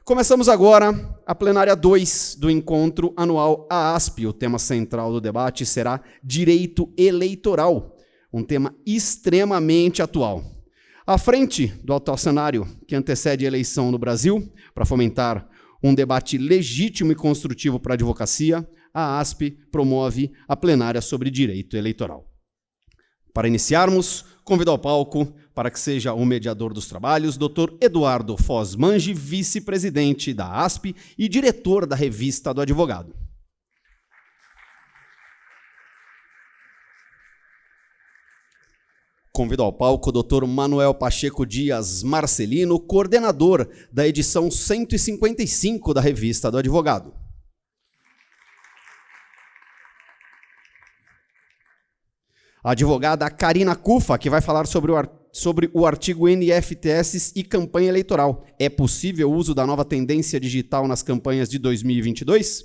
Começamos agora a plenária 2 do encontro anual AASP. O tema central do debate será direito eleitoral, um tema extremamente atual. À frente do atual cenário que antecede a eleição no Brasil, para fomentar um debate legítimo e construtivo para a advocacia, a AASP promove a plenária sobre direito eleitoral. Para iniciarmos, convido ao palco, para que seja o mediador dos trabalhos, Dr. Eduardo Foz Mange, vice-presidente da AASP e diretor da Revista do Advogado. Convido ao palco o Dr. Manuel Pacheco Dias Marcelino, coordenador da edição 155 da Revista do Advogado. A advogada Karina Cufa, que vai falar sobre o artigo NFTS e campanha eleitoral. É possível o uso da nova tendência digital nas campanhas de 2022?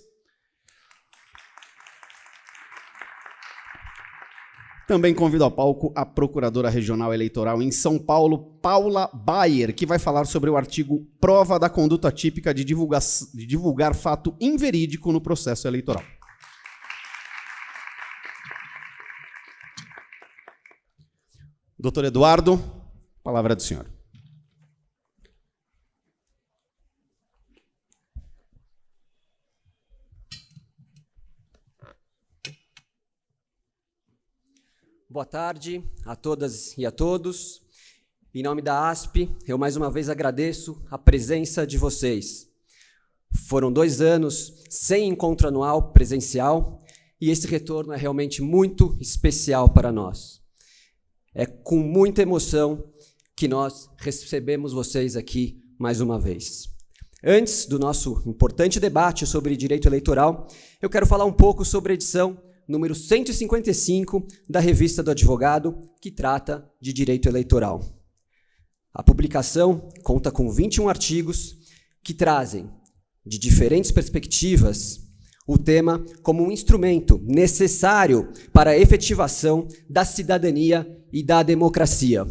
Também convido ao palco a Procuradora Regional Eleitoral em São Paulo, Paula Bayer, que vai falar sobre o artigo Prova da conduta típica de divulgar fato inverídico no processo eleitoral. Doutor Eduardo, palavra do senhor. Boa tarde a todas e a todos. Em nome da AASP, eu mais uma vez agradeço a presença de vocês. Foram 2 anos sem encontro anual presencial e esse retorno é realmente muito especial para nós. É com muita emoção que nós recebemos vocês aqui mais uma vez. Antes do nosso importante debate sobre direito eleitoral, eu quero falar um pouco sobre a edição número 155 da Revista do Advogado, que trata de direito eleitoral. A publicação conta com 21 artigos que trazem, de diferentes perspectivas, o tema como um instrumento necessário para a efetivação da cidadania e da democracia.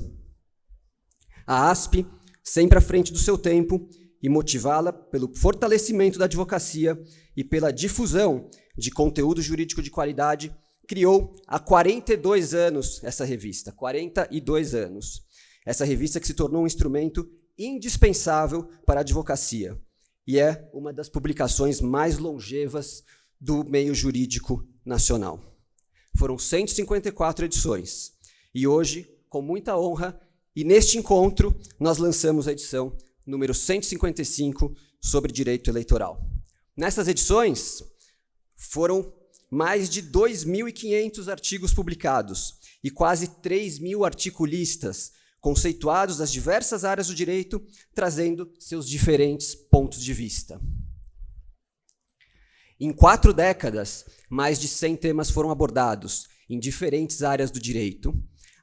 A AASP, sempre à frente do seu tempo, e motivá-la pelo fortalecimento da advocacia e pela difusão de conteúdo jurídico de qualidade, criou há 42 anos essa revista, 42 anos. Essa revista que se tornou um instrumento indispensável para a advocacia e é uma das publicações mais longevas do meio jurídico nacional. Foram 154 edições e hoje, com muita honra, e neste encontro, nós lançamos a edição número 155 sobre direito eleitoral. Nessas edições, foram mais de 2.500 artigos publicados e quase 3.000 articulistas conceituados das diversas áreas do direito, trazendo seus diferentes pontos de vista. Em 4 décadas, mais de 100 temas foram abordados em diferentes áreas do direito,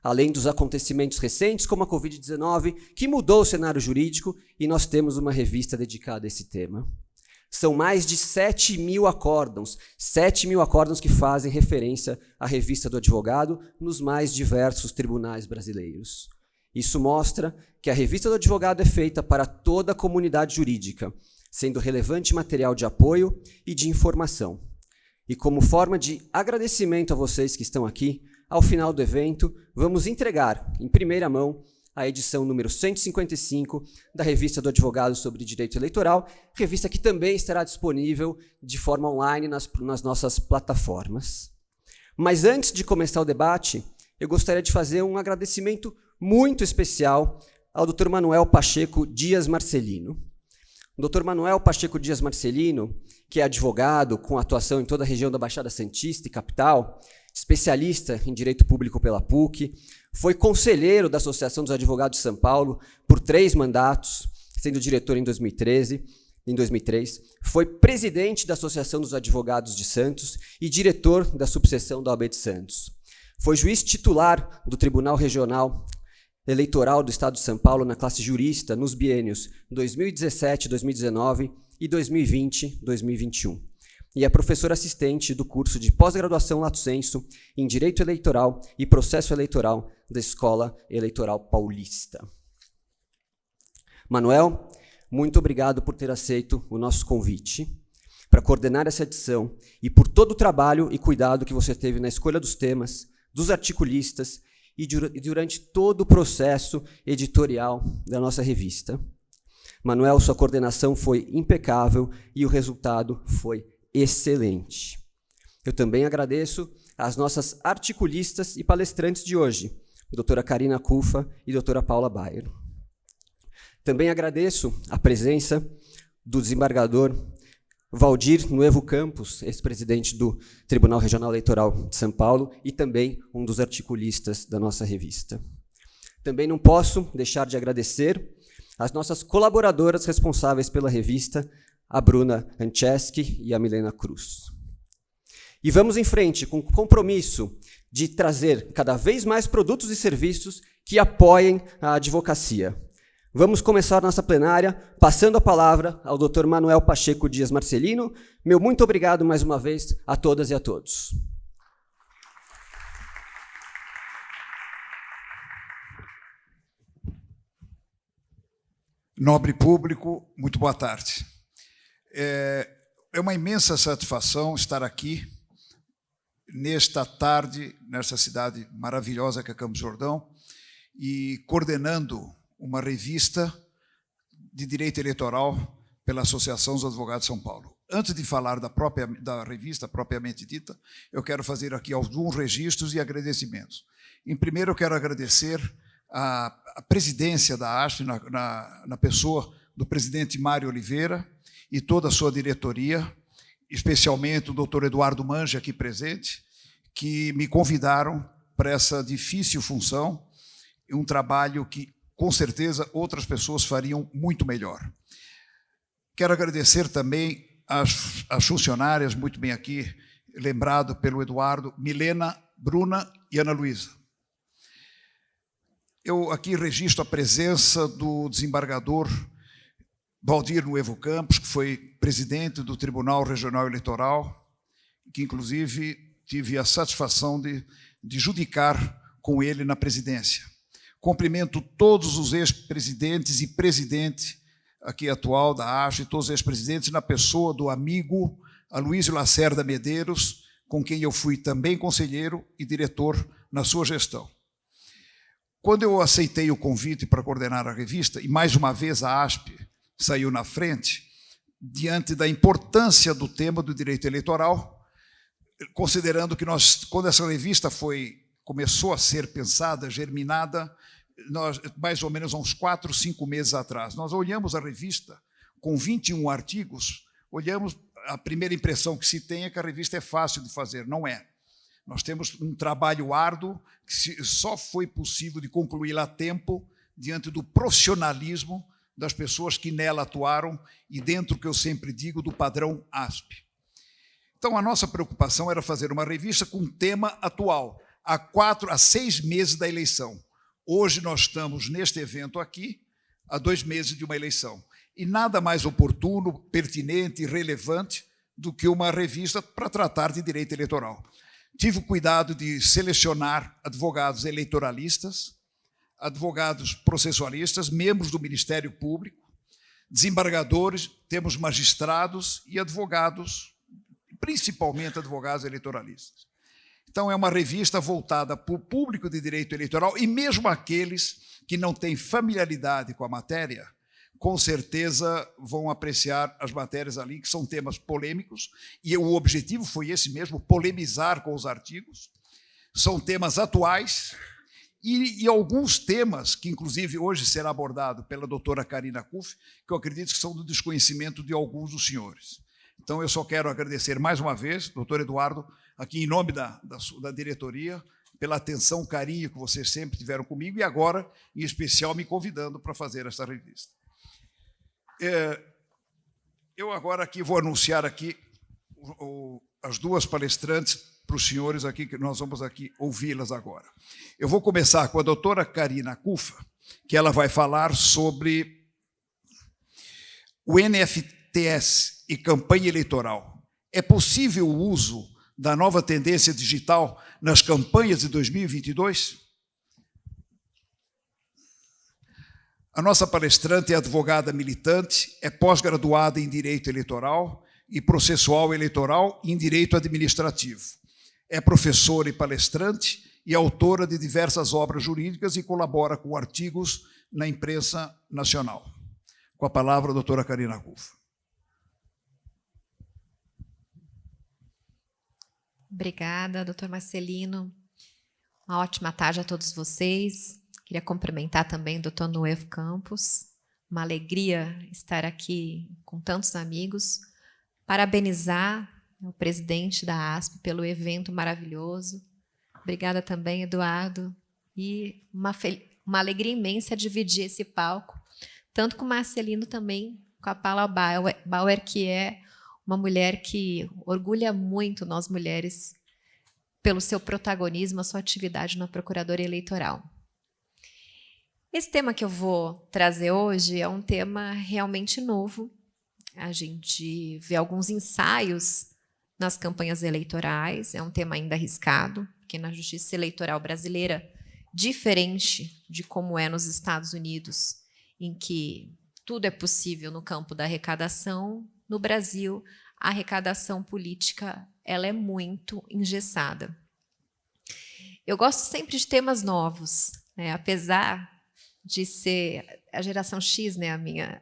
além dos acontecimentos recentes, como a Covid-19, que mudou o cenário jurídico, e nós temos uma revista dedicada a esse tema. São mais de 7.000 acórdãos, 7.000 acórdãos que fazem referência à Revista do Advogado nos mais diversos tribunais brasileiros. Isso mostra que a Revista do Advogado é feita para toda a comunidade jurídica, sendo relevante material de apoio e de informação. E como forma de agradecimento a vocês que estão aqui, ao final do evento, vamos entregar, em primeira mão, a edição número 155 da Revista do Advogado sobre Direito Eleitoral, revista que também estará disponível de forma online nas nossas plataformas. Mas antes de começar o debate, eu gostaria de fazer um agradecimento muito especial ao Dr. Manuel Pacheco Dias Marcelino. O Dr. Manuel Pacheco Dias Marcelino, que é advogado com atuação em toda a região da Baixada Santista e capital, especialista em direito público pela PUC, foi conselheiro da Associação dos Advogados de São Paulo por 3 mandatos, sendo diretor em 2003, foi presidente da Associação dos Advogados de Santos e diretor da subseção da OAB de Santos. Foi juiz titular do Tribunal Regional Eleitoral do Estado de São Paulo na classe jurista nos biênios 2017-2019 e 2020-2021. E é professor assistente do curso de pós-graduação Lato Sensu em Direito Eleitoral e Processo Eleitoral da Escola Eleitoral Paulista. Manuel, muito obrigado por ter aceito o nosso convite para coordenar essa edição e por todo o trabalho e cuidado que você teve na escolha dos temas, dos articulistas e durante todo o processo editorial da nossa revista. Manuel, sua coordenação foi impecável e o resultado foi excelente. Eu também agradeço às nossas articulistas e palestrantes de hoje, doutora Karina Cufa e doutora Paula Bayer. Também agradeço a presença do desembargador Valdir Nuevo Campos, ex-presidente do Tribunal Regional Eleitoral de São Paulo e também um dos articulistas da nossa revista. Também não posso deixar de agradecer às nossas colaboradoras responsáveis pela revista, a Bruna Ancheski e a Milena Cruz. E vamos em frente com o compromisso de trazer cada vez mais produtos e serviços que apoiem a advocacia. Vamos começar nossa plenária passando a palavra ao Dr. Manuel Pacheco Dias Marcelino. Meu muito obrigado mais uma vez a todas e a todos. Nobre público, muito boa tarde. É uma imensa satisfação estar aqui nesta tarde, nessa cidade maravilhosa que é Campos do Jordão, e coordenando uma revista de direito eleitoral pela Associação dos Advogados de São Paulo. Antes de falar da revista propriamente dita, eu quero fazer aqui alguns registros e agradecimentos. Em primeiro, eu quero agradecer a presidência da ASP, na pessoa do presidente Mário Oliveira e toda a sua diretoria, especialmente o doutor Eduardo Manja, aqui presente, que me convidaram para essa difícil função, um trabalho que, com certeza, outras pessoas fariam muito melhor. Quero agradecer também às funcionárias, muito bem aqui, lembrado pelo Eduardo, Milena, Bruna e Ana Luísa. Eu aqui registro a presença do desembargador Valdir Nuevo Campos, que foi presidente do Tribunal Regional Eleitoral, que, inclusive, tive a satisfação de judicar com ele na presidência. Cumprimento todos os ex-presidentes e presidente aqui atual da ASP, todos os ex-presidentes, na pessoa do amigo Aloysio Lacerda Medeiros, com quem eu fui também conselheiro e diretor na sua gestão. Quando eu aceitei o convite para coordenar a revista, e mais uma vez a ASP saiu na frente, diante da importância do tema do direito eleitoral, considerando que quando essa revista começou a ser pensada, germinada, mais ou menos há uns 4, 5 meses atrás. Nós olhamos a revista com 21 artigos, a primeira impressão que se tem é que a revista é fácil de fazer, não é. Nós temos um trabalho árduo que só foi possível de concluí-la a tempo diante do profissionalismo das pessoas que nela atuaram e dentro, que eu sempre digo, do padrão ASP. Então, a nossa preocupação era fazer uma revista com um tema atual, há 6 meses da eleição. Hoje nós estamos neste evento aqui, há 2 meses de uma eleição. E nada mais oportuno, pertinente e relevante do que uma revista para tratar de direito eleitoral. Tive o cuidado de selecionar advogados eleitoralistas, advogados processualistas, membros do Ministério Público, desembargadores, temos magistrados e advogados, principalmente advogados eleitoralistas. Então, é uma revista voltada para o público de direito eleitoral e mesmo aqueles que não têm familiaridade com a matéria, com certeza vão apreciar as matérias ali, que são temas polêmicos, e o objetivo foi esse mesmo, polemizar com os artigos. São temas atuais e alguns temas que, inclusive, hoje será abordado pela doutora Karina Cufa, que eu acredito que são do desconhecimento de alguns dos senhores. Então, eu só quero agradecer mais uma vez, doutor Eduardo, aqui em nome da diretoria, pela atenção, carinho que vocês sempre tiveram comigo e agora, em especial, me convidando para fazer essa revista. Eu agora aqui vou anunciar aqui as 2 palestrantes para os senhores aqui, que nós vamos aqui ouvi-las agora. Eu vou começar com a doutora Karina Cufa, que ela vai falar sobre o NFTS e campanha eleitoral. É possível o uso da nova tendência digital nas campanhas de 2022? A nossa palestrante é advogada militante, é pós-graduada em Direito Eleitoral e Processual Eleitoral em Direito Administrativo. É professora e palestrante e autora de diversas obras jurídicas e colabora com artigos na imprensa nacional. Com a palavra, a doutora Karina Rufa. Obrigada, doutor Marcelino. Uma ótima tarde a todos vocês. Queria cumprimentar também o doutor Nuevo Campos. Uma alegria estar aqui com tantos amigos. Parabenizar o presidente da ASP pelo evento maravilhoso. Obrigada também, Eduardo. E uma alegria imensa dividir esse palco, tanto com o Marcelino também, com a Paula Bauer, que é uma mulher que orgulha muito nós mulheres pelo seu protagonismo, a sua atividade na Procuradoria Eleitoral. Esse tema que eu vou trazer hoje é um tema realmente novo. A gente vê alguns ensaios nas campanhas eleitorais, é um tema ainda arriscado, porque na justiça eleitoral brasileira, diferente de como é nos Estados Unidos, em que tudo é possível no campo da arrecadação, no Brasil, a arrecadação política ela é muito engessada. Eu gosto sempre de temas novos, né? Apesar de ser a geração X, né, a minha,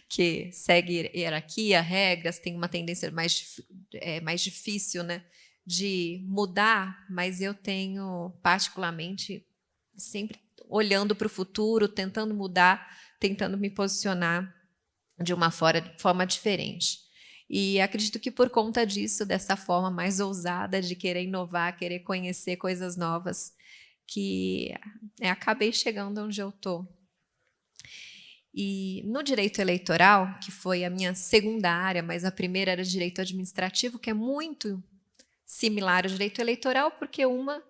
que segue hierarquia, regras, tem uma tendência mais difícil, né, de mudar, mas eu tenho, particularmente, sempre olhando para o futuro, tentando mudar, tentando me posicionar de uma forma diferente. E acredito que por conta disso, dessa forma mais ousada de querer inovar, querer conhecer coisas novas, que acabei chegando onde eu estou. E no direito eleitoral, que foi a minha segunda área, mas a primeira era direito administrativo, que é muito similar ao direito eleitoral, porque uma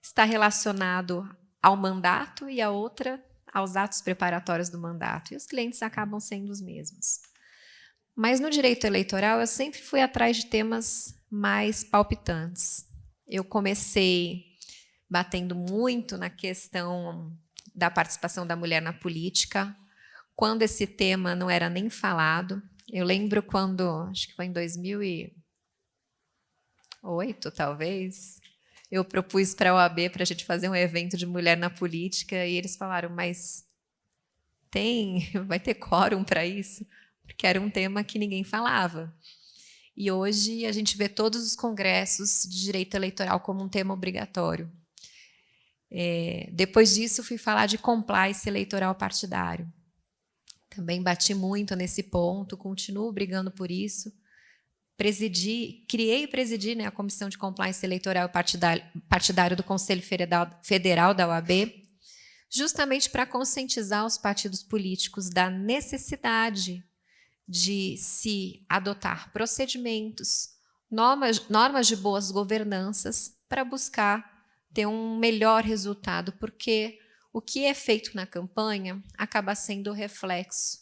está relacionado ao mandato e a outra aos atos preparatórios do mandato. E os clientes acabam sendo os mesmos. Mas no direito eleitoral, eu sempre fui atrás de temas mais palpitantes. Eu comecei batendo muito na questão da participação da mulher na política, quando esse tema não era nem falado. Eu lembro quando, acho que foi em 2008, talvez, eu propus para a OAB para a gente fazer um evento de mulher na política, e eles falaram, mas vai ter quórum para isso? Porque era um tema que ninguém falava. E hoje a gente vê todos os congressos de direito eleitoral como um tema obrigatório. Depois disso, fui falar de compliance eleitoral partidário. Também bati muito nesse ponto, continuo brigando por isso. Criei e presidi, né, a Comissão de Compliance Eleitoral Partidário do Conselho Federal da OAB, justamente para conscientizar os partidos políticos da necessidade de se adotar procedimentos, normas de boas governanças para buscar ter um melhor resultado, porque o que é feito na campanha acaba sendo o reflexo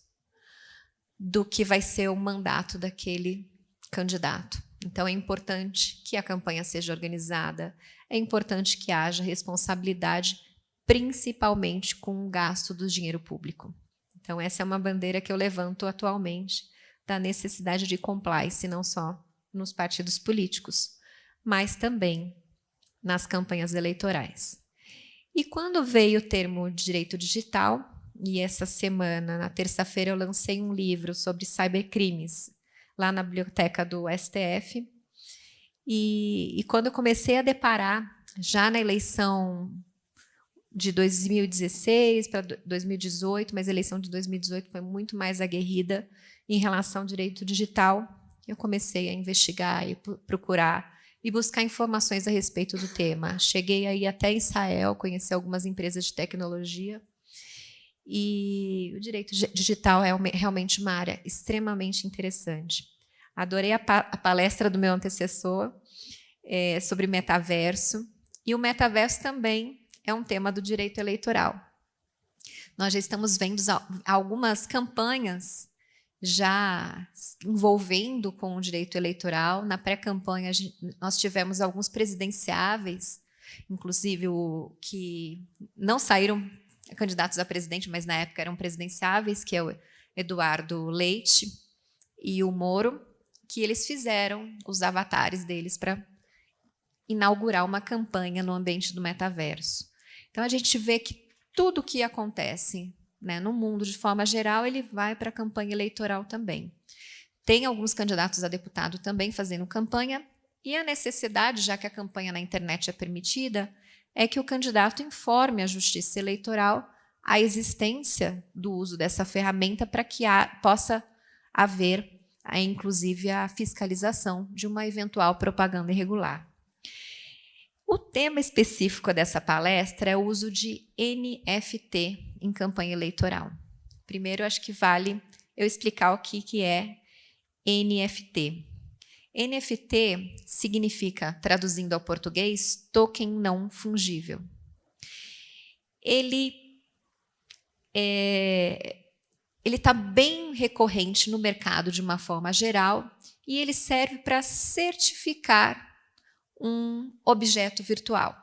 do que vai ser o mandato daquele candidato. Então, é importante que a campanha seja organizada, é importante que haja responsabilidade, principalmente com o gasto do dinheiro público. Então, essa é uma bandeira que eu levanto atualmente, da necessidade de compliance, não só nos partidos políticos, mas também nas campanhas eleitorais. E quando veio o termo direito digital, e essa semana, na terça-feira, eu lancei um livro sobre cybercrimes, lá na biblioteca do STF, e quando eu comecei a deparar, já na eleição de 2016 para 2018, mas a eleição de 2018 foi muito mais aguerrida em relação ao direito digital, eu comecei a investigar e procurar e buscar informações a respeito do tema. Cheguei aí até Israel, conheci algumas empresas de tecnologia, e o direito digital é realmente uma área extremamente interessante. Adorei a palestra do meu antecessor sobre metaverso, e o metaverso também é um tema do direito eleitoral. Nós já estamos vendo algumas campanhas já envolvendo com o direito eleitoral. Na pré-campanha, nós tivemos alguns presidenciáveis, inclusive que não saíram candidatos a presidente, mas na época eram presidenciáveis, que é o Eduardo Leite e o Moro, que eles fizeram os avatares deles para inaugurar uma campanha no ambiente do metaverso. Então, a gente vê que tudo que acontece, né, no mundo, de forma geral, ele vai para a campanha eleitoral também. Tem alguns candidatos a deputado também fazendo campanha, e a necessidade, já que a campanha na internet é permitida, é que o candidato informe a Justiça Eleitoral a existência do uso dessa ferramenta para que possa haver, inclusive, a fiscalização de uma eventual propaganda irregular. O tema específico dessa palestra é o uso de NFT em campanha eleitoral. Primeiro, acho que vale eu explicar o que é NFT. NFT significa, traduzindo ao português, token não fungível. Ele está bem recorrente no mercado de uma forma geral e ele serve para certificar um objeto virtual.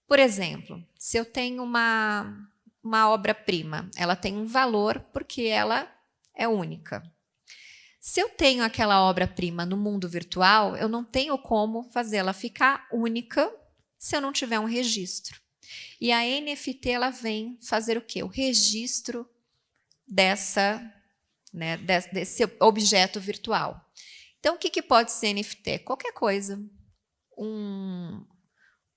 Por exemplo, se eu tenho uma obra-prima, ela tem um valor porque ela é única. Se eu tenho aquela obra-prima no mundo virtual, eu não tenho como fazê-la ficar única se eu não tiver um registro. E a NFT ela vem fazer o quê? O registro desse objeto virtual. Então, o que pode ser NFT? Qualquer coisa. Um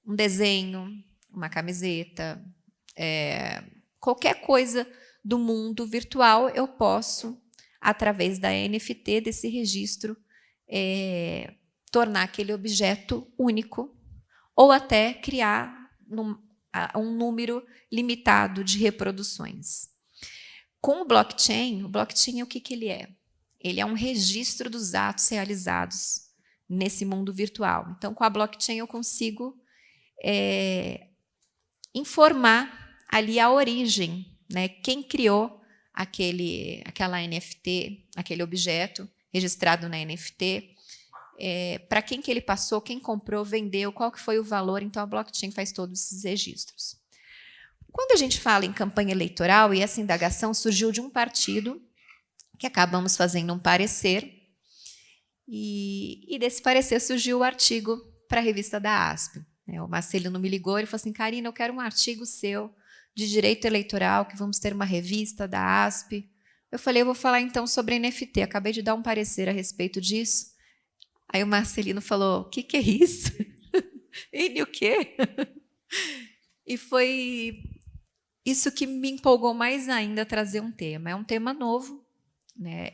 desenho, uma camiseta, qualquer coisa do mundo virtual, eu posso, através da NFT, desse registro, tornar aquele objeto único ou até criar um número limitado de reproduções. Com o blockchain o que ele é? Ele é um registro dos atos realizados nesse mundo virtual. Então, com a blockchain, eu consigo informar ali a origem, né? Quem criou aquela NFT, aquele objeto registrado na NFT, para quem que ele passou, quem comprou, vendeu, qual que foi o valor. Então, a blockchain faz todos esses registros. Quando a gente fala em campanha eleitoral, e essa indagação surgiu de um partido, que acabamos fazendo um parecer, e desse parecer surgiu o artigo para a revista da ASP. O Marcelino me ligou e falou assim: Karina, eu quero um artigo seu de direito eleitoral, que vamos ter uma revista da ASP. Eu falei, eu vou falar então sobre NFT, acabei de dar um parecer a respeito disso. Aí o Marcelino falou, o que é isso? E o quê? E foi isso que me empolgou mais ainda a trazer um tema. É um tema novo, né?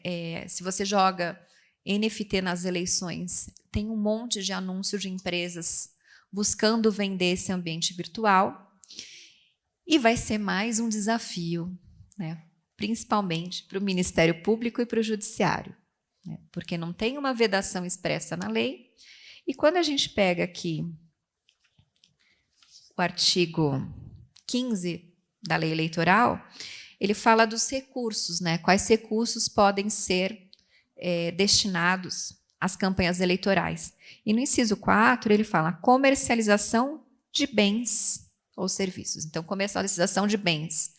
Se você joga NFT nas eleições, tem um monte de anúncios de empresas buscando vender esse ambiente virtual. E vai ser mais um desafio, né? Principalmente para o Ministério Público e para o Judiciário, né? Porque não tem uma vedação expressa na lei. E quando a gente pega aqui o artigo 15 da lei eleitoral, ele fala dos recursos, né? Quais recursos podem ser destinados às campanhas eleitorais. E no inciso 4, ele fala comercialização de bens ou serviços. Então, comercialização de bens.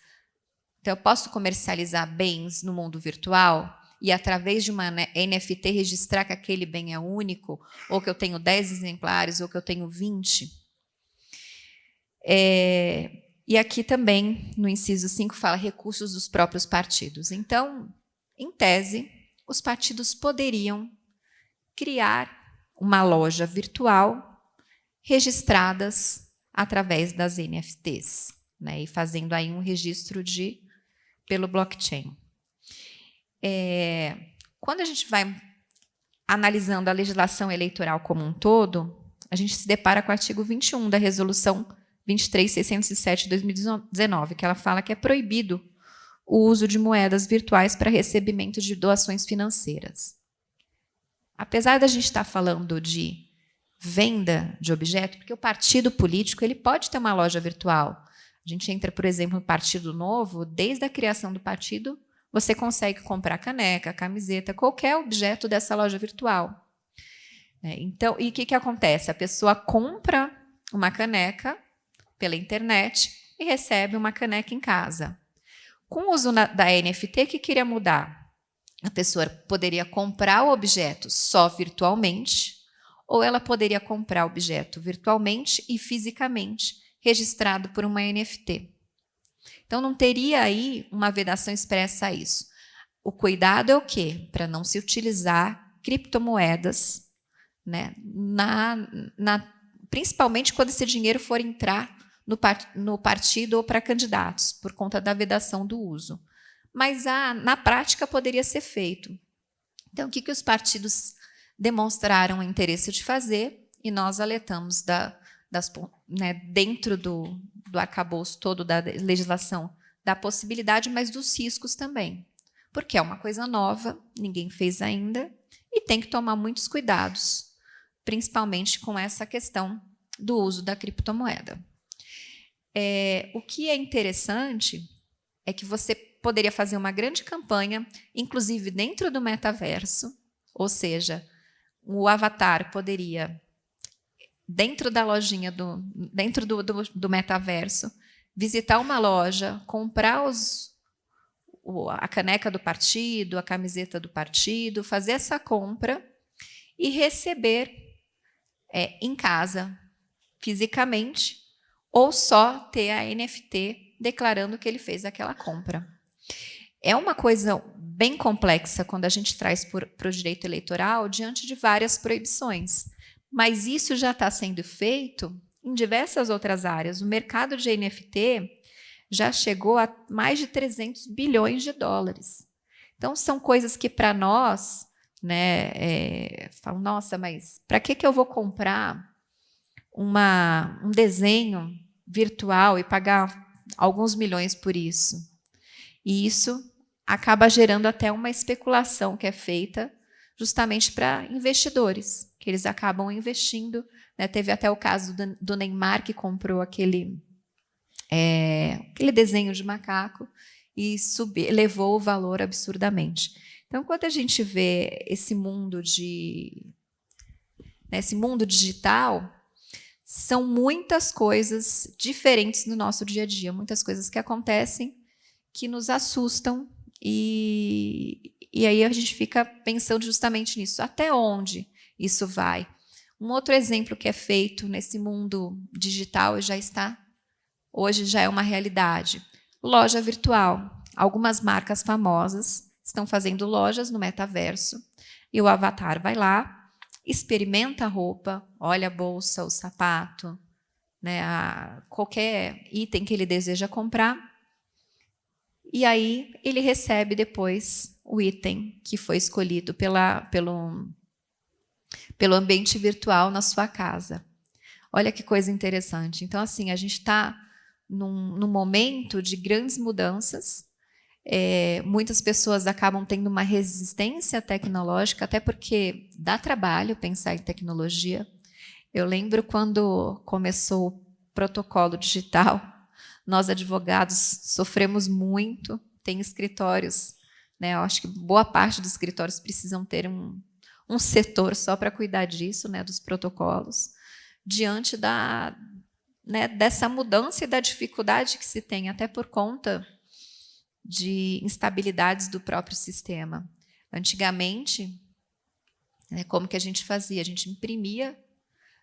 Então, eu posso comercializar bens no mundo virtual e, através de uma NFT, registrar que aquele bem é único, ou que eu tenho 10 exemplares, ou que eu tenho 20. E aqui também, no inciso 5, fala recursos dos próprios partidos. Então, em tese, os partidos poderiam criar uma loja virtual registradas através das NFTs, né, e fazendo aí um registro pelo blockchain. Quando a gente vai analisando a legislação eleitoral como um todo, a gente se depara com o artigo 21 da Resolução 23.607 de 2019, que ela fala que é proibido o uso de moedas virtuais para recebimento de doações financeiras. Apesar da gente estar falando de venda de objeto, porque o partido político ele pode ter uma loja virtual. A gente entra, por exemplo, no Partido Novo, desde a criação do partido, você consegue comprar caneca, camiseta, qualquer objeto dessa loja virtual. Então, e o que acontece? A pessoa compra uma caneca pela internet, e recebe uma caneca em casa. Com o uso da NFT, o que queria mudar? A pessoa poderia comprar o objeto só virtualmente, ou ela poderia comprar o objeto virtualmente e fisicamente, registrado por uma NFT. Então, não teria aí uma vedação expressa a isso. O cuidado é o quê? Para não se utilizar criptomoedas, né, principalmente quando esse dinheiro for entrar no partido ou para candidatos, por conta da vedação do uso. Mas na prática poderia ser feito. Então, o que os partidos demonstraram interesse de fazer, e nós alertamos dentro do arcabouço todo da legislação, da possibilidade, mas dos riscos também. Porque é uma coisa nova, ninguém fez ainda, e tem que tomar muitos cuidados, principalmente com essa questão do uso da criptomoeda. O que é interessante é que você poderia fazer uma grande campanha, inclusive dentro do metaverso, ou seja, o avatar poderia, dentro da lojinha, dentro do metaverso, visitar uma loja, comprar a caneca do partido, a camiseta do partido, fazer essa compra e receber em casa, fisicamente, ou só ter a NFT declarando que ele fez aquela compra. É uma coisa bem complexa quando a gente traz para o direito eleitoral diante de várias proibições, mas isso já está sendo feito em diversas outras áreas. O mercado de NFT já chegou a mais de 300 bilhões de dólares. Então, são coisas que, para nós, falam, nossa, mas para que eu vou comprar um desenho virtual e pagar alguns milhões por isso? E isso acaba gerando até uma especulação que é feita justamente para investidores, que eles acabam investindo. Teve até o caso do Neymar, que comprou aquele desenho de macaco e elevou o valor absurdamente. Então, quando a gente vê esse mundo digital, são muitas coisas diferentes no nosso dia a dia, muitas coisas que acontecem que nos assustam, e aí a gente fica pensando justamente nisso. Até onde isso vai? Um outro exemplo que é feito nesse mundo digital hoje já é uma realidade. Loja virtual. Algumas marcas famosas estão fazendo lojas no metaverso, e o avatar vai lá, experimenta a roupa, olha a bolsa, o sapato, qualquer item que ele deseja comprar, e aí ele recebe depois o item que foi escolhido pelo ambiente virtual na sua casa. Olha que coisa interessante. Então, assim, a gente está num momento de grandes mudanças. Muitas pessoas acabam tendo uma resistência tecnológica, até porque dá trabalho pensar em tecnologia. Eu lembro quando começou o protocolo digital, nós, advogados, sofremos muito. Tem escritórios, eu acho que boa parte dos escritórios precisam ter um setor só para cuidar disso, dos protocolos, diante dessa mudança e da dificuldade que se tem, até por conta de instabilidades do próprio sistema. Antigamente, como que a gente fazia? A gente imprimia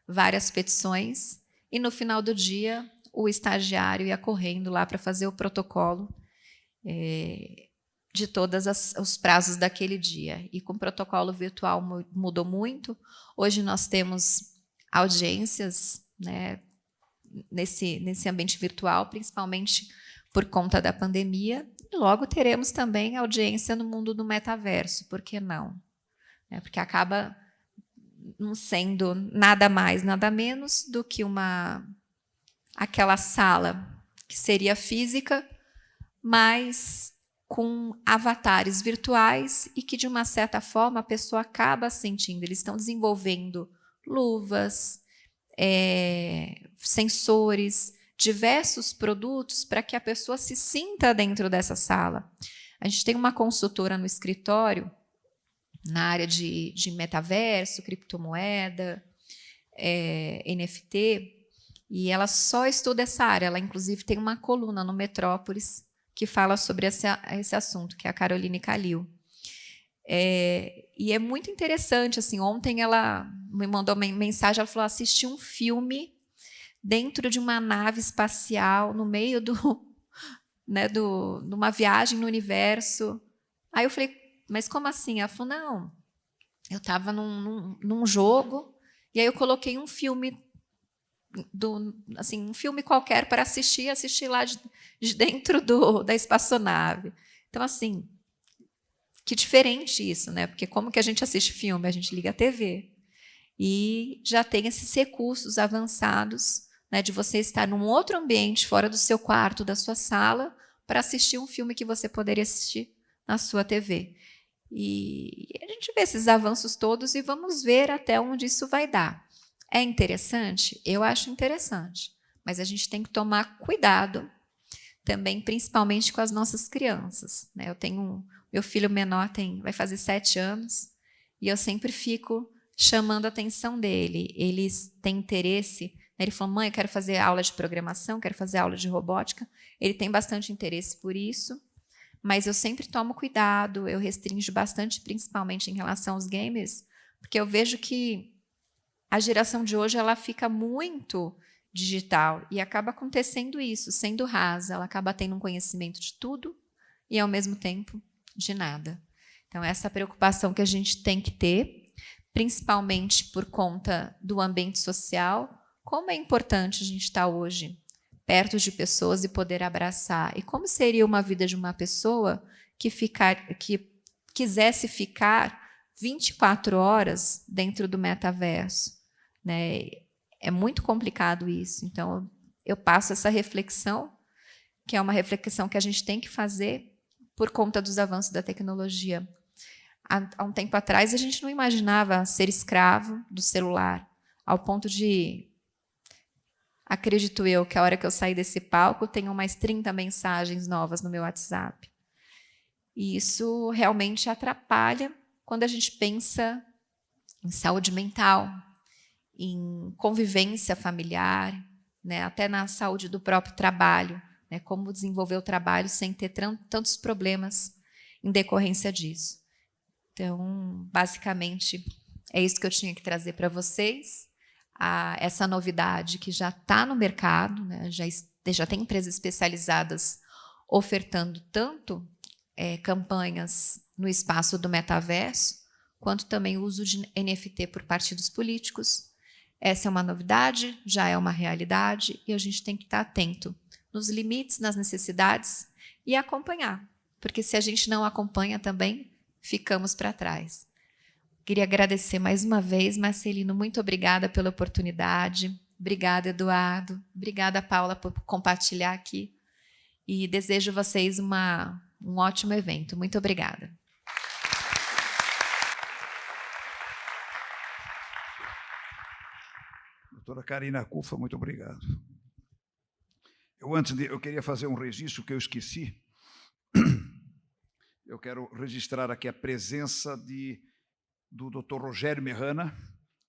várias petições e, no final do dia, o estagiário ia correndo lá para fazer o protocolo de todos os prazos daquele dia. E com o protocolo virtual mudou muito. Hoje nós temos audiências nesse ambiente virtual, principalmente por conta da pandemia, e logo teremos também audiência no mundo do metaverso, por que não? Porque acaba não sendo nada mais, nada menos do que aquela sala que seria física, mas com avatares virtuais, e que, de uma certa forma, a pessoa acaba sentindo. Eles estão desenvolvendo luvas, sensores, diversos produtos para que a pessoa se sinta dentro dessa sala. A gente tem uma consultora no escritório, na área de metaverso, criptomoeda, NFT, E ela só estuda essa área. Ela, inclusive, tem uma coluna no Metrópolis que fala sobre esse assunto, que é a Caroline Calil. E é muito interessante. Assim, ontem ela me mandou uma mensagem, ela falou: assisti um filme dentro de uma nave espacial, no meio de uma viagem no universo. Aí eu falei: mas como assim? Ela falou: não, eu estava num jogo, e aí eu coloquei um filme, um filme qualquer para assistir lá de dentro da espaçonave. Então, assim, que diferente isso, né? Porque como que a gente assiste filme? A gente liga a TV. E já tem esses recursos avançados, né, de você estar num outro ambiente, fora do seu quarto, da sua sala, para assistir um filme que você poderia assistir na sua TV. E a gente vê esses avanços todos e vamos ver até onde isso vai dar. É interessante? Eu acho interessante, mas a gente tem que tomar cuidado também, principalmente com as nossas crianças, né? Eu tenho meu filho menor vai fazer 7 anos e eu sempre fico chamando a atenção dele. Eles têm interesse. Ele falou: mãe, eu quero fazer aula de programação, quero fazer aula de robótica. Ele tem bastante interesse por isso, mas eu sempre tomo cuidado, eu restringo bastante, principalmente em relação aos gamers, porque eu vejo que a geração de hoje ela fica muito digital e acaba acontecendo isso, sendo rasa, ela acaba tendo um conhecimento de tudo e, ao mesmo tempo, de nada. Então, essa preocupação que a gente tem que ter, principalmente por conta do ambiente social, como é importante a gente estar hoje perto de pessoas e poder abraçar. E como seria uma vida de uma pessoa que quisesse ficar 24 horas dentro do metaverso, né? É muito complicado isso. Então, eu passo essa reflexão, que é uma reflexão que a gente tem que fazer por conta dos avanços da tecnologia. Há um tempo atrás, a gente não imaginava ser escravo do celular, ao ponto de, acredito eu, que a hora que eu sair desse palco, tenho mais 30 mensagens novas no meu WhatsApp. E isso realmente atrapalha quando a gente pensa em saúde mental, em convivência familiar, né, até na saúde do próprio trabalho, né, como desenvolver o trabalho sem ter tantos problemas em decorrência disso. Então, basicamente, é isso que eu tinha que trazer para vocês. Essa novidade que já está no mercado, né, já tem empresas especializadas ofertando tanto campanhas no espaço do metaverso, quanto também o uso de NFT por partidos políticos. Essa é uma novidade, já é uma realidade, e a gente tem que estar atento nos limites, nas necessidades e acompanhar, porque se a gente não acompanha também, ficamos para trás. Queria agradecer mais uma vez, Marcelino, muito obrigada pela oportunidade. Obrigada, Eduardo. Obrigada, Paula, por compartilhar aqui. E desejo a vocês um ótimo evento. Muito obrigada. Doutora Karina Cufa, muito obrigado. Eu queria fazer um registro que eu esqueci. Eu quero registrar aqui a presença do Dr. Rogério Merrana,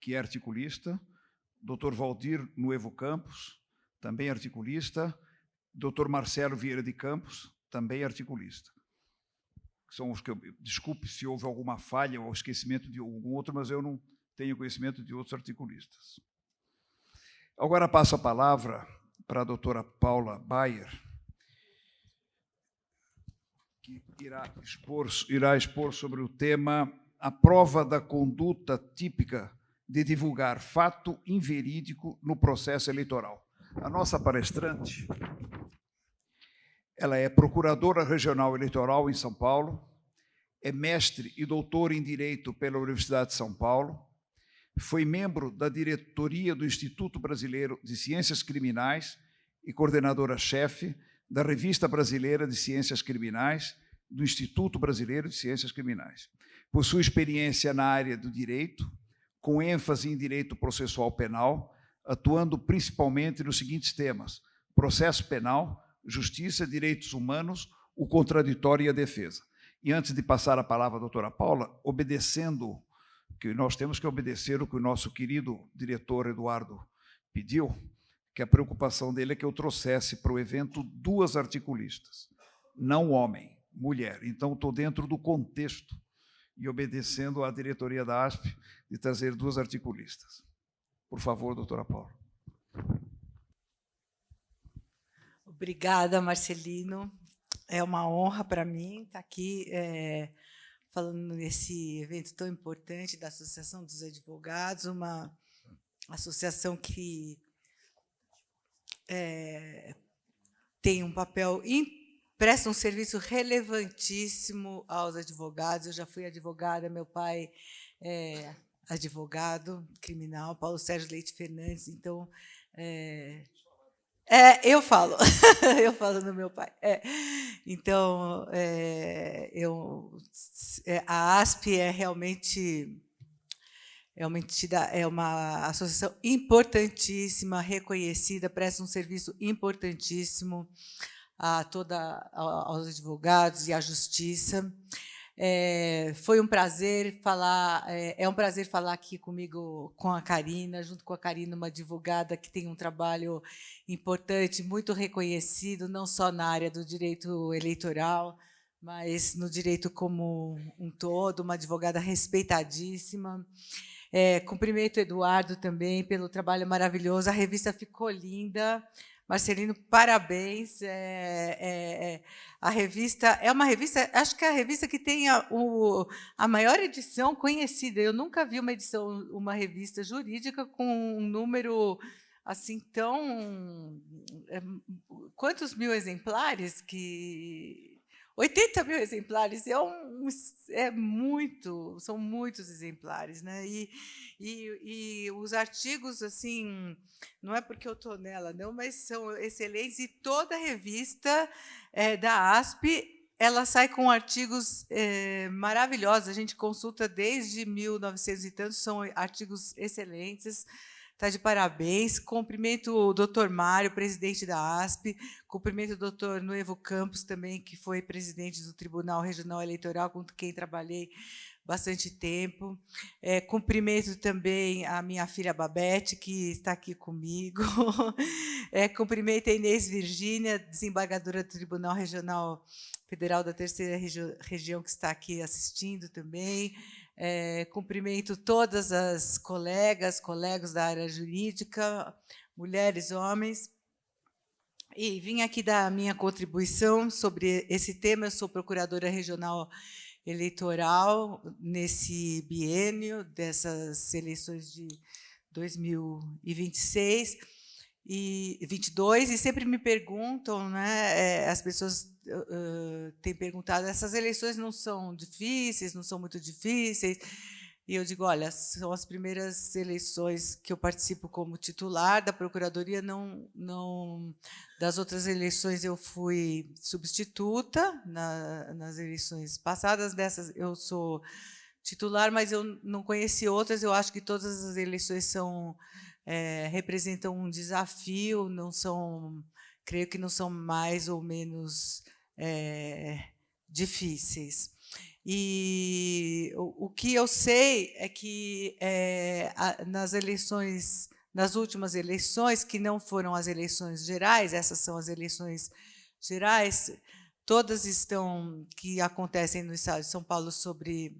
que é articulista, Dr. Valdir Nuevo Campos, também articulista, Dr. Marcelo Vieira de Campos, também articulista. São os que desculpe se houve alguma falha ou esquecimento de algum outro, mas eu não tenho conhecimento de outros articulistas. Agora passo a palavra para a doutora Paula Bayer, que irá expor sobre o tema a prova da conduta típica de divulgar fato inverídico no processo eleitoral. A nossa palestrante, ela é procuradora regional eleitoral em São Paulo, é mestre e doutora em Direito pela Universidade de São Paulo, foi membro da diretoria do Instituto Brasileiro de Ciências Criminais e coordenadora-chefe da Revista Brasileira de Ciências Criminais, do Instituto Brasileiro de Ciências Criminais. Possui experiência na área do direito, com ênfase em direito processual penal, atuando principalmente nos seguintes temas: processo penal, justiça, direitos humanos, o contraditório e a defesa. E antes de passar a palavra à doutora Paula, obedecendo, que nós temos que obedecer o que o nosso querido diretor Eduardo pediu, que a preocupação dele é que eu trouxesse para o evento 2 articulistas, não homem, mulher. Então, estou dentro do contexto e obedecendo à diretoria da ASP de trazer 2 articulistas. Por favor, doutora Paula. Obrigada, Marcelino. É uma honra para mim estar aqui falando nesse evento tão importante da Associação dos Advogados, uma associação que tem um papel, presta um serviço relevantíssimo aos advogados. Eu já fui advogada, meu pai é advogado criminal, Paulo Sérgio Leite Fernandes, então... eu falo, eu falo no meu pai. Então, a ASP é realmente uma associação importantíssima, reconhecida, presta um serviço importantíssimo aos advogados e à justiça. Foi um prazer falar, é um prazer falar aqui comigo, com a Karina, junto com a Karina, uma advogada que tem um trabalho importante, muito reconhecido, não só na área do direito eleitoral, mas no direito como um todo, uma advogada respeitadíssima. Cumprimento o Eduardo também pelo trabalho maravilhoso, a revista ficou linda. Marcelino, parabéns. A revista é uma revista, acho que é a revista que tem a maior edição conhecida. Eu nunca vi uma revista jurídica com um número assim tão... Quantos mil exemplares? 80 mil exemplares são muitos exemplares, né? E os artigos, assim, não é porque eu estou nela, não, mas são excelentes, e toda a revista da ASP ela sai com artigos maravilhosos. A gente consulta desde 1900 e tantos, são artigos excelentes. Está de parabéns. Cumprimento o doutor Mário, presidente da ASP, cumprimento o doutor Nuevo Campos, também, que foi presidente do Tribunal Regional Eleitoral, com quem trabalhei bastante tempo. Cumprimento também a minha filha Babete, que está aqui comigo. Cumprimento a Inês Virgínia, desembargadora do Tribunal Regional Federal da Terceira Região, que está aqui assistindo também. Cumprimento todas as colegas da área jurídica, mulheres, homens, e vim aqui dar a minha contribuição sobre esse tema. Eu sou procuradora regional eleitoral nesse biênio dessas eleições de 2026 e 22, e sempre me perguntam, né, as pessoas têm perguntado, essas eleições não são difíceis, não são muito difíceis? E eu digo, olha, são as primeiras eleições que eu participo como titular da Procuradoria, não das outras eleições eu fui substituta nas eleições passadas, dessas eu sou titular, mas eu não conheci outras. Eu acho que todas as eleições representam um desafio, creio que não são mais ou menos difíceis. E o que eu sei é que nas últimas eleições, que não foram as eleições gerais, essas são as eleições gerais, todas que acontecem no Estado de São Paulo sob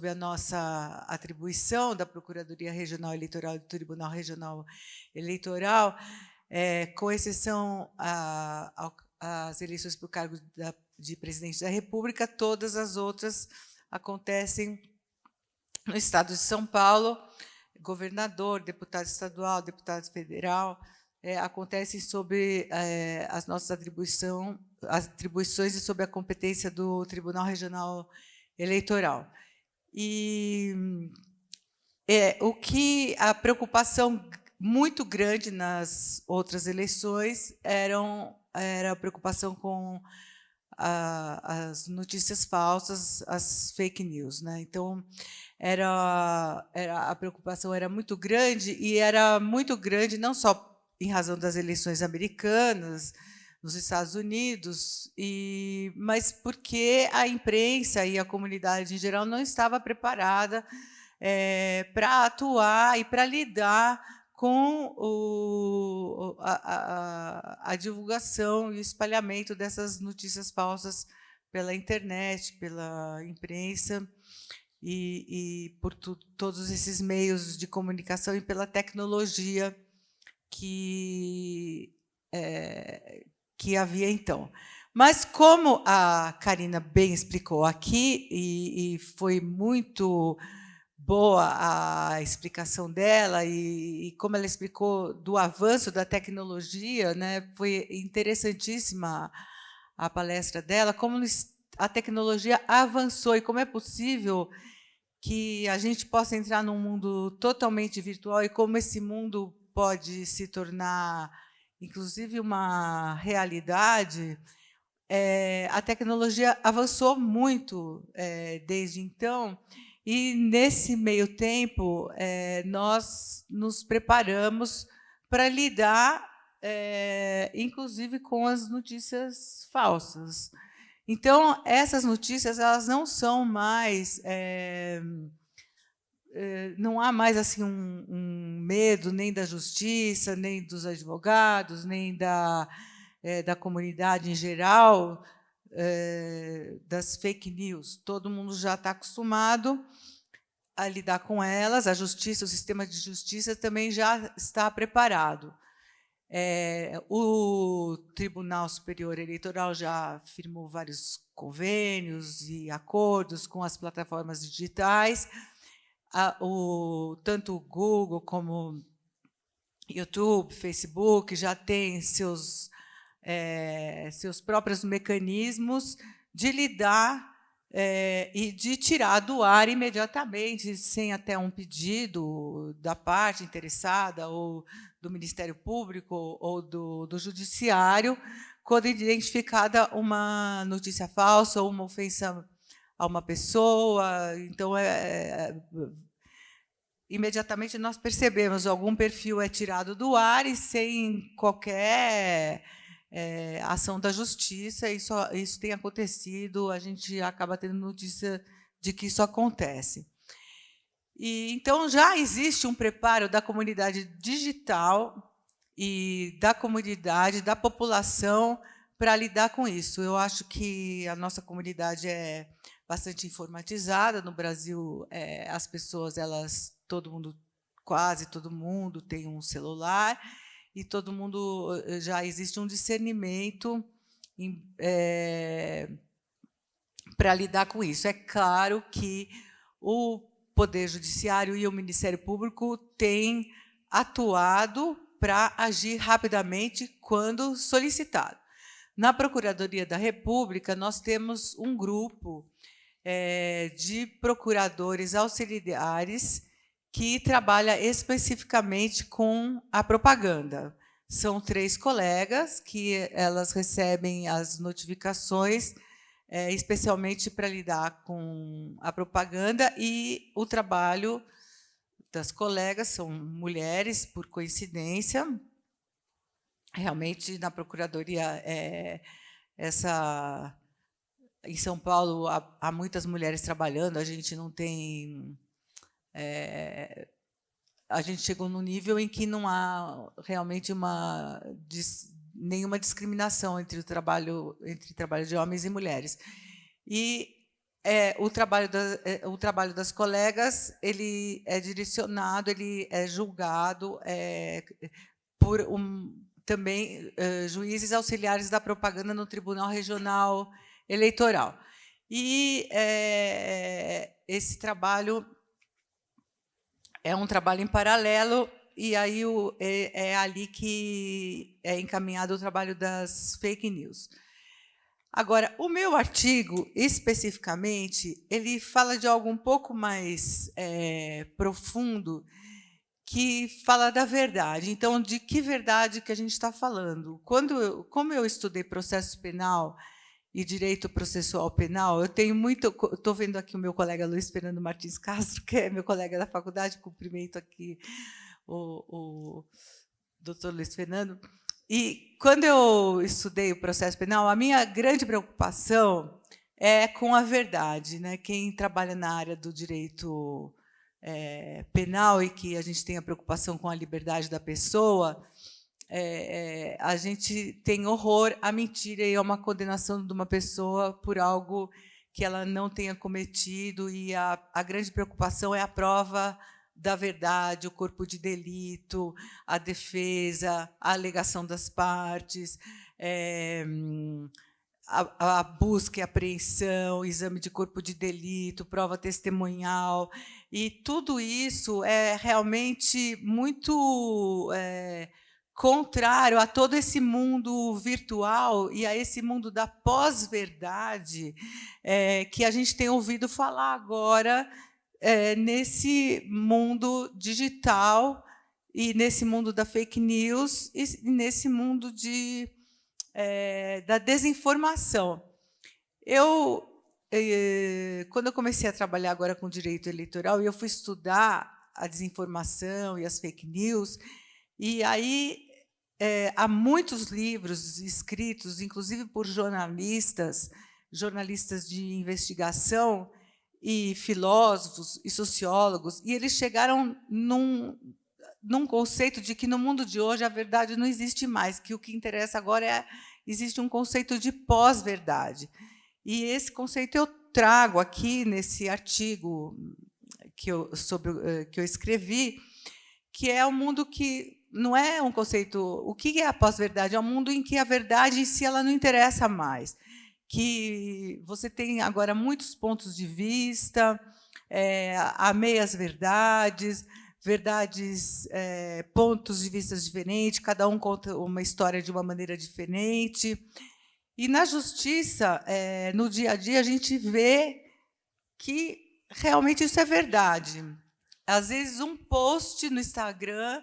a nossa atribuição da Procuradoria Regional Eleitoral e do Tribunal Regional Eleitoral, com exceção às eleições para o cargo de presidente da República, todas as outras acontecem no Estado de São Paulo. Governador, deputado estadual, deputado federal, acontecem sob as nossas atribuições e sob a competência do Tribunal Regional Eleitoral. E a preocupação muito grande nas outras eleições era a preocupação com as notícias falsas, as fake news, né? Então, a preocupação era muito grande, e era muito grande não só em razão das eleições americanas, nos Estados Unidos, mas porque a imprensa e a comunidade em geral não estava preparada para atuar e para lidar com a divulgação e o espalhamento dessas notícias falsas pela internet, pela imprensa e por todos esses meios de comunicação e pela tecnologia que havia então. Mas, como a Karina bem explicou aqui, e foi muito boa a explicação dela, e como ela explicou do avanço da tecnologia, né, foi interessantíssima a palestra dela, como a tecnologia avançou e como é possível que a gente possa entrar num mundo totalmente virtual e como esse mundo pode se tornar, inclusive, uma realidade. A tecnologia avançou muito desde então, e, nesse meio tempo, nós nos preparamos para lidar, inclusive, com as notícias falsas. Então, essas notícias elas não são mais... não há mais assim um medo nem da justiça, nem dos advogados, nem da comunidade em geral, das fake news. Todo mundo já está acostumado a lidar com elas, a justiça, o sistema de justiça também já está preparado. O Tribunal Superior Eleitoral já firmou vários convênios e acordos com as plataformas digitais. Tanto o Google como YouTube, Facebook já têm seus próprios mecanismos de lidar e de tirar do ar imediatamente, sem até um pedido da parte interessada, ou do Ministério Público, ou do Judiciário, quando identificada uma notícia falsa ou uma ofensa a uma pessoa. Então, imediatamente nós percebemos algum perfil é tirado do ar e sem qualquer ação da justiça. Isso tem acontecido, a gente acaba tendo notícia de que isso acontece. Então, já existe um preparo da comunidade digital e da comunidade, da população, para lidar com isso. Eu acho que a nossa comunidade é bastante informatizada. No Brasil, as pessoas, quase todo mundo tem um celular, e todo mundo já existe um discernimento para lidar com isso. É claro que o Poder Judiciário e o Ministério Público têm atuado para agir rapidamente quando solicitado. Na Procuradoria da República, nós temos um grupo de procuradores auxiliares que trabalha especificamente com a propaganda. São 3 colegas que elas recebem as notificações, especialmente para lidar com a propaganda, e o trabalho das colegas são mulheres, por coincidência. Realmente, na Procuradoria, em São Paulo, há muitas mulheres trabalhando, a gente não tem... a gente chegou num nível em que não há realmente nenhuma discriminação entre o trabalho de homens e mulheres. E o trabalho das colegas ele é direcionado, ele é julgado por também juízes auxiliares da propaganda no Tribunal Regional Eleitoral. E esse trabalho é um trabalho em paralelo, e aí é ali que é encaminhado o trabalho das fake news. Agora, o meu artigo, especificamente, ele fala de algo um pouco mais profundo, que fala da verdade. Então, de que verdade que a gente está falando? Como eu estudei processo penal e direito processual penal, eu tenho muito... Estou vendo aqui o meu colega Luiz Fernando Martins Castro, que é meu colega da faculdade, cumprimento aqui o doutor Luiz Fernando. E, quando eu estudei o processo penal, a minha grande preocupação é com a verdade, né? Quem trabalha na área do direito penal e que a gente tem a preocupação com a liberdade da pessoa, a gente tem horror à mentira e a uma condenação de uma pessoa por algo que ela não tenha cometido, e a grande preocupação é a prova da verdade, o corpo de delito, a defesa, a alegação das partes, a busca e apreensão, exame de corpo de delito, prova testemunhal, e tudo isso é realmente muito contrário a todo esse mundo virtual e a esse mundo da pós-verdade que a gente tem ouvido falar agora nesse mundo digital e nesse mundo da fake news e nesse mundo da desinformação. Quando eu comecei a trabalhar agora com direito eleitoral, eu fui estudar a desinformação e as fake news, e aí há muitos livros escritos, inclusive por jornalistas de investigação e filósofos e sociólogos, e eles chegaram num conceito de que no mundo de hoje a verdade não existe mais, que o que interessa agora existe um conceito de pós-verdade. E esse conceito eu trago aqui nesse artigo que eu escrevi, que é um mundo que não é um conceito... O que é a pós-verdade? É um mundo em que a verdade em si ela não interessa mais, que você tem agora muitos pontos de vista, há meias-verdades, pontos de vista diferentes, cada um conta uma história de uma maneira diferente. E, na justiça, no dia a dia, a gente vê que realmente isso é verdade. Às vezes, um post no Instagram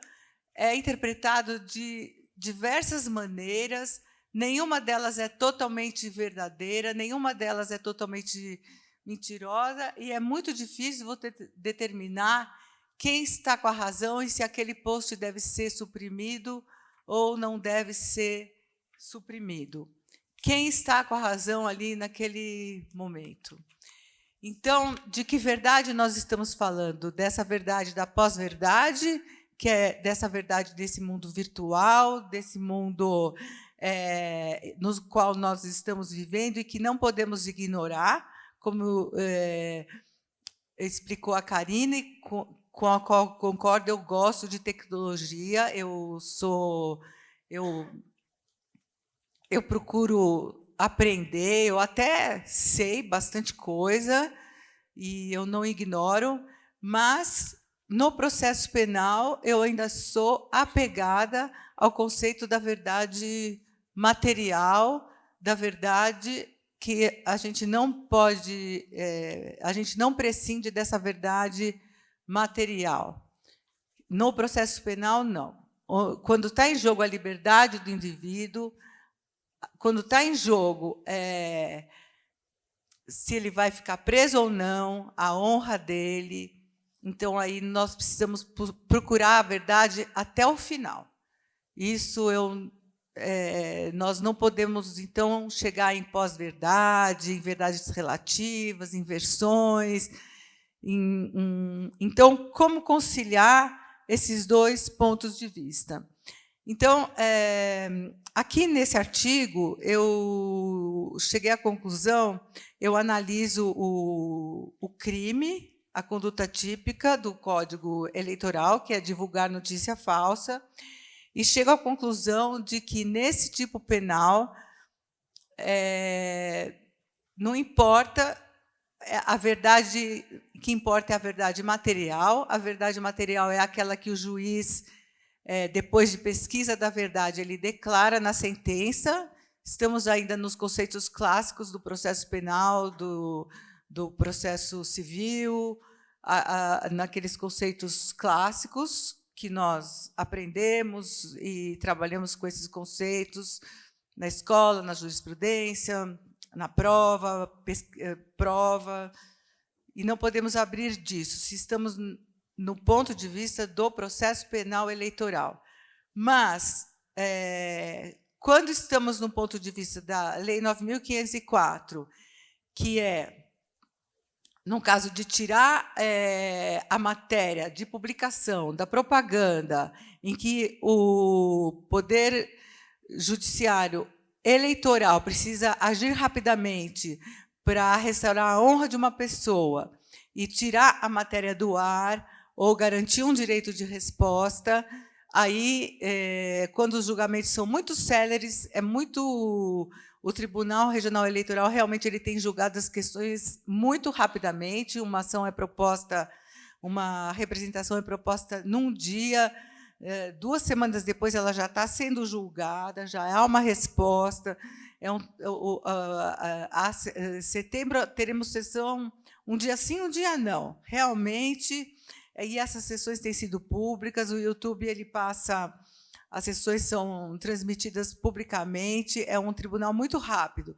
é interpretado de diversas maneiras, nenhuma delas é totalmente verdadeira, nenhuma delas é totalmente mentirosa, e é muito difícil você determinar quem está com a razão e se aquele post deve ser suprimido ou não deve ser suprimido. Quem está com a razão ali naquele momento? Então, de que verdade nós estamos falando? Dessa verdade da pós-verdade, que é dessa verdade desse mundo virtual, desse mundo no qual nós estamos vivendo e que não podemos ignorar, como explicou a Karine, com a qual concordo. Eu gosto de tecnologia, eu procuro aprender, eu até sei bastante coisa, e eu não ignoro, mas, no processo penal, eu ainda sou apegada ao conceito da verdade material, da verdade que a gente não pode, a gente não prescinde dessa verdade material. No processo penal, não. Quando está em jogo a liberdade do indivíduo, quando está em jogo se ele vai ficar preso ou não, a honra dele, então aí nós precisamos procurar a verdade até o final. Isso nós não podemos, então, chegar em pós-verdade, em verdades relativas, em versões. Então, como conciliar esses dois pontos de vista? Então, aqui nesse artigo, eu cheguei à conclusão, eu analiso o crime, a conduta típica do Código Eleitoral, que é divulgar notícia falsa, e chego à conclusão de que, nesse tipo penal, não importa a verdade, que importa é a verdade material. A verdade material é aquela que o juiz, depois de pesquisa da verdade, ele declara na sentença. Estamos ainda nos conceitos clássicos do processo penal, do processo civil, naqueles conceitos clássicos que nós aprendemos e trabalhamos com esses conceitos na escola, na jurisprudência, na prova, e não podemos abrir disso, se estamos no ponto de vista do processo penal eleitoral. Mas, quando estamos no ponto de vista da Lei 9.504, que é no caso de tirar a matéria de publicação, da propaganda, em que o Poder Judiciário Eleitoral precisa agir rapidamente para restaurar a honra de uma pessoa e tirar a matéria do ar ou garantir um direito de resposta, aí, quando os julgamentos são muito céleres, o Tribunal Regional Eleitoral realmente ele tem julgado as questões muito rapidamente. Uma ação é proposta, uma representação é proposta num dia, 2 semanas depois ela já está sendo julgada, já há uma resposta. Setembro teremos sessão um dia sim, um dia não. Realmente, e essas sessões têm sido públicas. O YouTube ele passa. As sessões são transmitidas publicamente, é um tribunal muito rápido.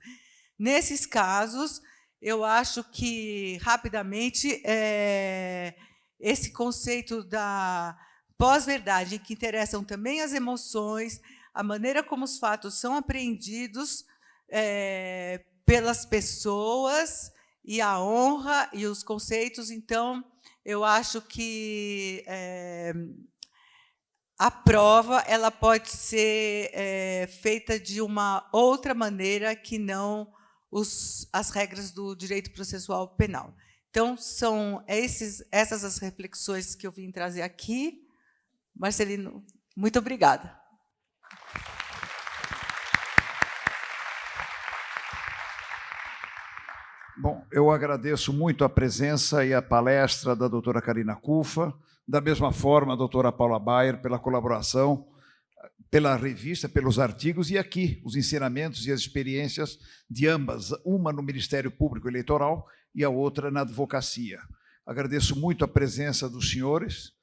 Nesses casos, eu acho que, rapidamente, esse conceito da pós-verdade, que interessam também as emoções, a maneira como os fatos são apreendidos pelas pessoas, e a honra e os conceitos. Então, eu acho que a prova ela pode ser feita de uma outra maneira que não as regras do direito processual penal. Então, são essas as reflexões que eu vim trazer aqui. Marcelino, muito obrigada. Bom, eu agradeço muito a presença e a palestra da doutora Karina Cufa, da mesma forma a doutora Paula Bayer, pela colaboração, pela revista, pelos artigos, e aqui os ensinamentos e as experiências de ambas, uma no Ministério Público Eleitoral e a outra na advocacia. Agradeço muito a presença dos senhores,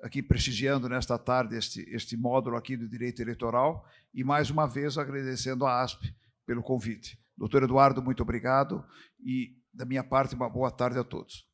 aqui prestigiando nesta tarde este módulo aqui do Direito Eleitoral, e mais uma vez agradecendo à ASP pelo convite. Doutor Eduardo, muito obrigado, e da minha parte, uma boa tarde a todos.